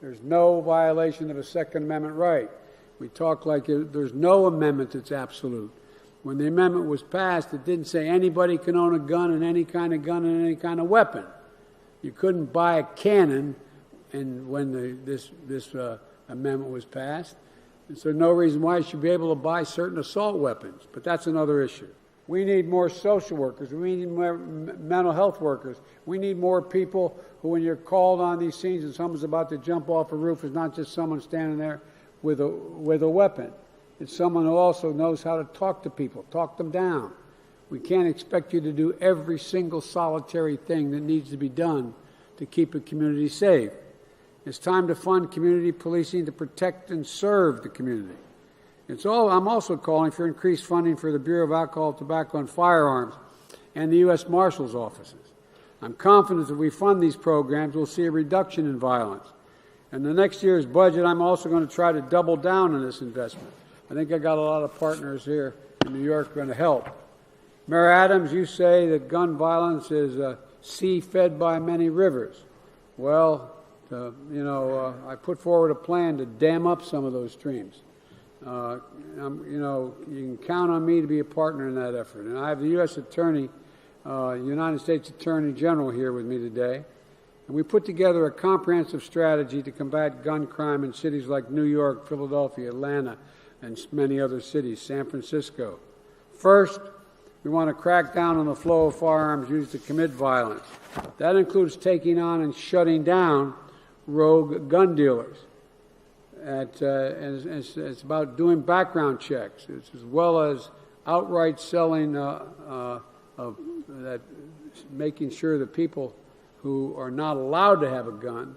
There's no violation of a Second Amendment right. We talk like there's no amendment that's absolute. When the amendment was passed, it didn't say anybody can own a gun and any kind of gun and any kind of weapon. You couldn't buy a cannon and when this amendment was passed. And so no reason why you should be able to buy certain assault weapons. But that's another issue. We need more social workers. We need more mental health workers. We need more people who, when you're called on these scenes and someone's about to jump off a roof, it's not just someone standing there with a weapon. It's someone who also knows how to talk to people, talk them down. We can't expect you to do every single solitary thing that needs to be done to keep a community safe. It's time to fund community policing to protect and serve the community. I'm also calling for increased funding for the Bureau of Alcohol, Tobacco, and Firearms and the U.S. Marshal's offices. I'm confident that if we fund these programs, we'll see a reduction in violence. In the next year's budget, I'm also going to try to double down on this investment. I think I got a lot of partners here in New York going to help. Mayor Adams, you say that gun violence is a sea fed by many rivers. Well, I put forward a plan to dam up some of those streams. You can count on me to be a partner in that effort. And I have the U.S. Attorney, United States Attorney General here with me today. And we put together a comprehensive strategy to combat gun crime in cities like New York, Philadelphia, Atlanta, and many other cities, San Francisco. First, we want to crack down on the flow of firearms used to commit violence. That includes taking on and shutting down rogue gun dealers. It's about doing background checks, as well as outright selling, making sure that people who are not allowed to have a gun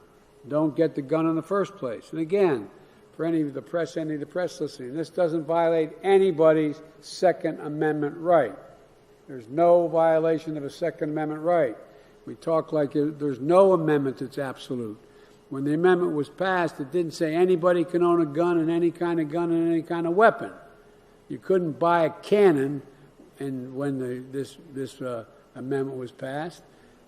don't get the gun in the first place. And again, for any of the press listening, this doesn't violate anybody's Second Amendment right. There's no violation of a Second Amendment right. We talk like there's no amendment that's absolute. When the amendment was passed, it didn't say anybody can own a gun and any kind of gun and any kind of weapon. You couldn't buy a cannon and when this amendment was passed.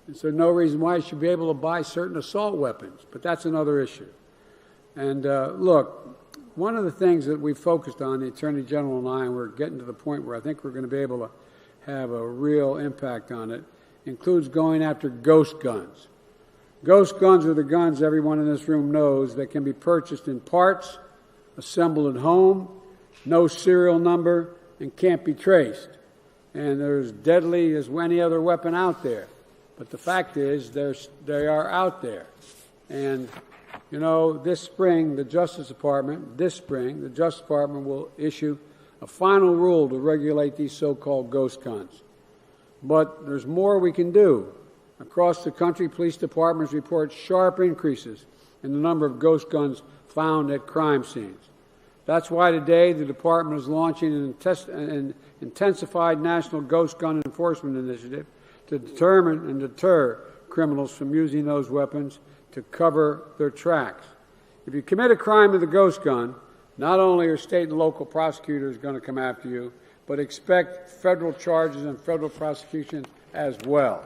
And so no reason why you should be able to buy certain assault weapons. But that's another issue. And look, one of the things that we focused on, the Attorney General and I, and we're getting to the point where I think we're going to be able to have a real impact on it, includes going after ghost guns. Ghost guns are the guns everyone in this room knows that can be purchased in parts, assembled at home, no serial number, and can't be traced. And they're as deadly as any other weapon out there. But the fact is, they are out there. And, this spring, the Justice Department will issue a final rule to regulate these so-called ghost guns. But there's more we can do. Across the country, police departments report sharp increases in the number of ghost guns found at crime scenes. That's why today the department is launching an intensified national ghost gun enforcement initiative to determine and deter criminals from using those weapons to cover their tracks. If you commit a crime with a ghost gun, not only are state and local prosecutors going to come after you, but expect federal charges and federal prosecutions as well.